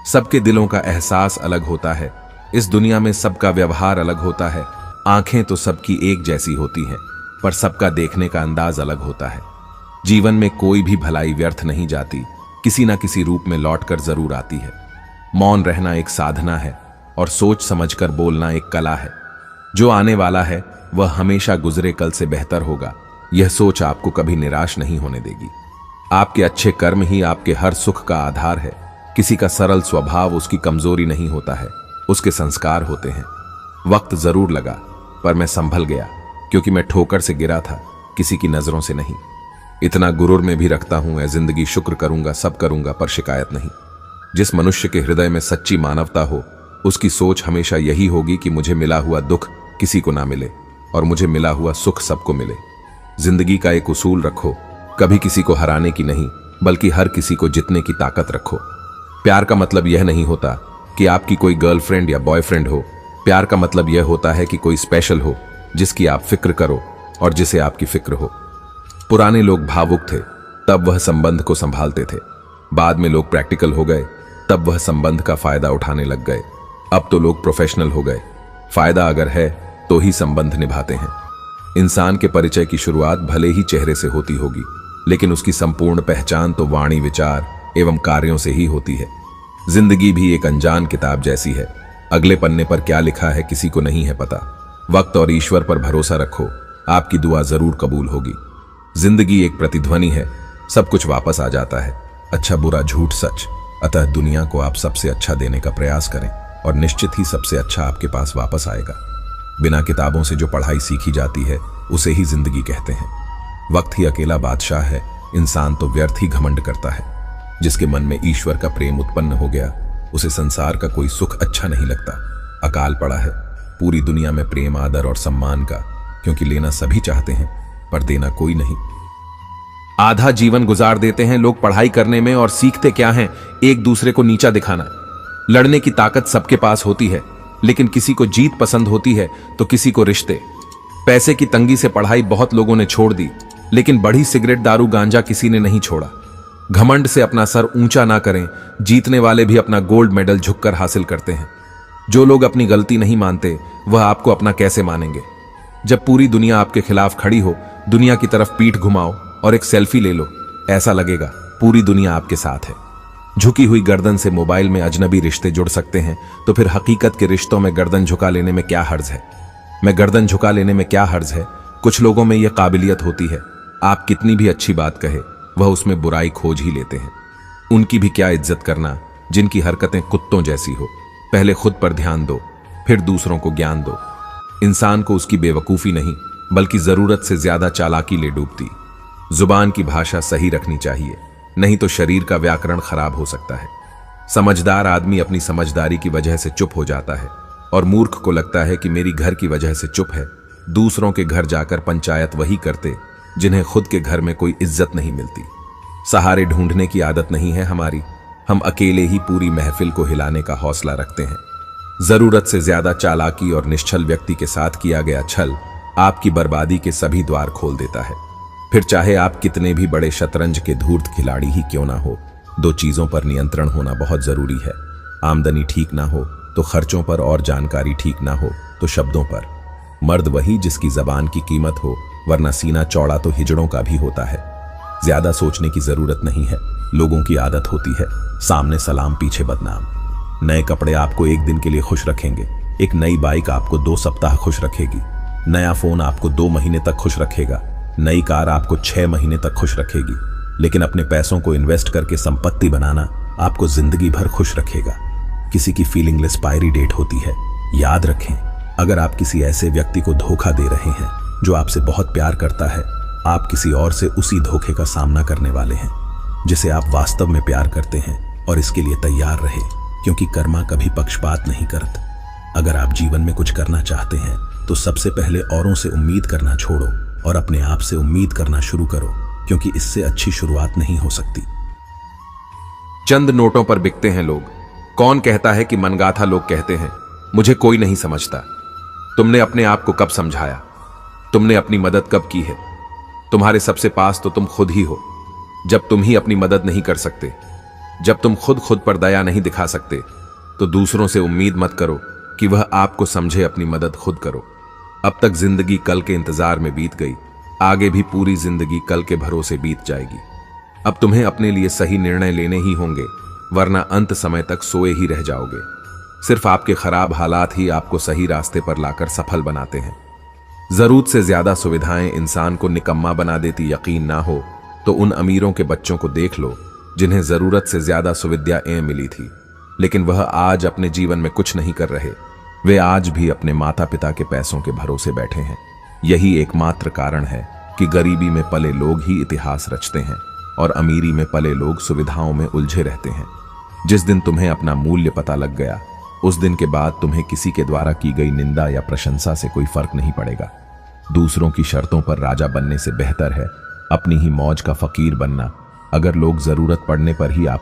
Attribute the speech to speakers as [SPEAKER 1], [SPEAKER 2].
[SPEAKER 1] सबके दिलों का एहसास अलग होता है। इस दुनिया में सबका व्यवहार अलग होता है। आंखें तो सबकी एक जैसी होती हैं, पर सबका देखने का अंदाज अलग होता है। जीवन में कोई भी भलाई व्यर्थ नहीं जाती, किसी ना किसी रूप में लौटकर जरूर आती है। मौन रहना एक साधना है और सोच समझकर बोलना एक कला है। जो आने वाला है वह हमेशा गुजरे कल से बेहतर होगा। यह सोच आपको कभी निराश नहीं होने देगी। आपके अच्छे कर्म ही आपके हर सुख का आधार है। किसी का सरल स्वभाव उसकी कमजोरी नहीं होता है, उसके संस्कार होते हैं। वक्त जरूर लगा, पर मैं संभल गया, क्योंकि मैं ठोकर से गिरा था, किसी की नजरों से नहीं। इतना गुरूर में भी रखता हूं, ऐ जिंदगी शुक्र करूंगा, सब करूंगा, पर शिकायत नहीं। जिस मनुष्य के हृदय में सच्ची मानवता हो, उसकी सोच हमेशा यही होगी कि मुझे मिला हुआ दुख किसी को ना मिले और मुझे मिला हुआ सुख सबको मिले। जिंदगी का एक उसूल रखो, कभी किसी को हराने की नहीं, बल्कि हर किसी को जितने की ताकत रखो। प्यार का मतलब यह नहीं होता कि आपकी कोई गर्लफ्रेंड या बॉयफ्रेंड हो। प्यार का मतलब यह होता है कि कोई स्पेशल हो, जिसकी आप फिक्र करो और जिसे आपकी फिक्र हो। पुराने लोग भावुक थे, तब वह संबंध को संभालते थे। बाद में लोग प्रैक्टिकल हो गए, तब वह संबंध का फायदा उठाने लग गए। अब तो लोग प्रोफेशनल हो गए। फायदा अगर है तो ही संबंध निभाते हैं। इंसान के परिचय की शुरुआत भले ही चेहरे से होती होगी, लेकिन उसकी संपूर्ण पहचान तो वाणी, विचार एवं कार्यों से ही होती है। जिंदगी भी एक अनजान किताब जैसी है। अगले पन्ने पर क्या लिखा है किसी को नहीं है पता। वक्त और ईश्वर पर भरोसा रखो, आपकी दुआ जरूर कबूल होगी। जिंदगी एक प्रतिध्वनि है, सब कुछ वापस आ जाता है। अच्छा बुरा झूठ सच, अतः दुनिया को आप सबसे अच्छा देने का प्रयास करें और निश्चित ही सबसे अच्छा आपके पास वापस आएगा। बिना किताबों से जो पढ़ाई सीखी जाती है उसे ही जिंदगी कहते हैं। वक्त ही अकेला बादशाह है, इंसान तो व्यर्थ ही घमंड करता है। जिसके मन में ईश्वर का प्रेम उत्पन्न हो गया, उसे संसार का कोई सुख अच्छा नहीं लगता। अकाल पड़ा है पूरी दुनिया में प्रेम, आदर और सम्मान का, क्योंकि लेना सभी चाहते हैं पर देना कोई नहीं। आधा जीवन गुजार देते हैं लोग पढ़ाई करने में, और सीखते क्या हैं? एक दूसरे को नीचा दिखाना। लड़ने की ताकत सबके पास होती है, लेकिन किसी को जीत पसंद होती है तो किसी को रिश्ते। पैसे की तंगी से पढ़ाई बहुत लोगों ने छोड़ दी, लेकिन बड़ी सिगरेट, दारू, गांजा किसी ने नहीं छोड़ा। घमंड से अपना सर ऊंचा ना करें, जीतने वाले भी अपना गोल्ड मेडल झुककर हासिल करते हैं। जो लोग अपनी गलती नहीं मानते, वह आपको अपना कैसे मानेंगे? जब पूरी दुनिया आपके खिलाफ खड़ी हो, दुनिया की तरफ पीठ घुमाओ और एक सेल्फी ले लो, ऐसा लगेगा पूरी दुनिया आपके साथ है। झुकी हुई गर्दन से मोबाइल में अजनबी रिश्ते जुड़ सकते हैं, तो फिर हकीकत के रिश्तों में गर्दन झुका लेने में क्या हर्ज है? मैं गर्दन झुका लेने में क्या हर्ज है? कुछ लोगों में यह काबिलियत होती है, आप कितनी भी अच्छी बात कहे, वह उसमें बुराई खोज ही लेते हैं। उनकी भी क्या इज्जत करना जिनकी हरकतें कुत्तों जैसी हो। पहले खुद पर ध्यान दो, फिर दूसरों को ज्ञान दो। इंसान को उसकी बेवकूफी नहीं, बल्कि जरूरत से ज्यादा चालाकी ले डूबती। जुबान की भाषा सही रखनी चाहिए, नहीं तो शरीर का व्याकरण खराब हो सकता है। समझदार आदमी अपनी समझदारी की वजह से चुप हो जाता है, और मूर्ख को लगता है कि मेरी घर की वजह से चुप है। दूसरों के घर जाकर पंचायत वही करते जिन्हें खुद के घर में कोई इज्जत नहीं मिलती। सहारे ढूंढने की आदत नहीं है हमारी, हम अकेले ही पूरी महफिल को हिलाने का हौसला रखते हैं। जरूरत से ज्यादा चालाकी और निश्छल व्यक्ति के साथ किया गया छल आपकी बर्बादी के सभी द्वार खोल देता है। फिर चाहे आप कितने भी बड़े शतरंज के धूर्त खिलाड़ी ही क्यों ना हो, दो चीजों पर नियंत्रण होना बहुत जरूरी है। आमदनी ठीक ना हो तो खर्चों पर, और जानकारी ठीक ना हो तो शब्दों पर। मर्द वही जिसकी जबान की कीमत हो, वरना सीना चौड़ा तो हिजड़ों का भी होता है। ज्यादा सोचने की जरूरत नहीं है, लोगों की आदत होती है सामने सलाम पीछे बदनाम। नए कपड़े आपको एक दिन के लिए खुश रखेंगे, एक नई बाइक आपको 2 सप्ताह खुश रखेगी, नया फोन आपको 2 महीने तक खुश रखेगा, नई कार आपको 6 महीने तक खुश रखेगी। लेकिन अपने पैसों को इन्वेस्ट करके संपत्ति बनाना आपको जिंदगी भर खुश रखेगा। किसी की फीलिंग एक्सपायरी डेट होती है, याद रखें। अगर आप किसी ऐसे व्यक्ति को धोखा दे रहे हैं जो आपसे बहुत प्यार करता है, आप किसी और से उसी धोखे का सामना करने वाले हैं जिसे आप वास्तव में प्यार करते हैं। और इसके लिए तैयार रहे, क्योंकि कर्मा कभी पक्षपात नहीं करता। अगर आप जीवन में कुछ करना चाहते हैं तो सबसे पहले औरों से उम्मीद करना छोड़ो और अपने आप से उम्मीद करना शुरू करो, क्योंकि इससे अच्छी शुरुआत नहीं हो सकती।
[SPEAKER 2] चंद नोटों पर बिकते हैं लोग। कौन कहता है कि मनगाथा लोग कहते हैं? मुझे कोई नहीं समझता। तुमने अपने आप को कब समझाया? तुमने अपनी मदद कब की है? तुम्हारे सबसे पास तो तुम खुद ही हो। जब तुम ही अपनी मदद नहीं कर सकते, जब तुम खुद पर दया नहीं दिखा सकते तो दूसरों से उम्मीद मत करो कि वह आपको समझे। अपनी मदद खुद करो। अब तक जिंदगी कल के इंतजार में बीत गई, आगे भी पूरी जिंदगी कल के भरोसे बीत जाएगी। अब तुम्हें अपने लिए सही निर्णय लेने ही होंगे, वरना अंत समय तक सोए ही रह जाओगे। सिर्फ आपके खराब हालात ही आपको सही रास्ते पर लाकर सफल बनाते हैं। जरूरत से ज्यादा सुविधाएं इंसान को निकम्मा बना देती। यकीन ना हो तो उन अमीरों के बच्चों को देख लो जिन्हें जरूरत से ज्यादा सुविधाएं मिली थी, लेकिन वह आज अपने जीवन में कुछ नहीं कर रहे। वे आज भी अपने माता पिता के पैसों के भरोसे बैठे हैं। यही एकमात्र कारण है कि गरीबी में पले लोग ही इतिहास रचते हैं और अमीरी में पले लोग सुविधाओं में उलझे रहते हैं। जिस दिन तुम्हें अपना मूल्य पता लग गया, उस दिन के बाद तुम्हें किसी के द्वारा की गई निंदा या प्रशंसा से कोई फर्क नहीं पड़ेगा। दूसरों की शर्तों पर राजा बनने से बेहतर है अपनी ही मौज का फकीर बनना। अगर लोग जरूरत पड़ने पर ही आप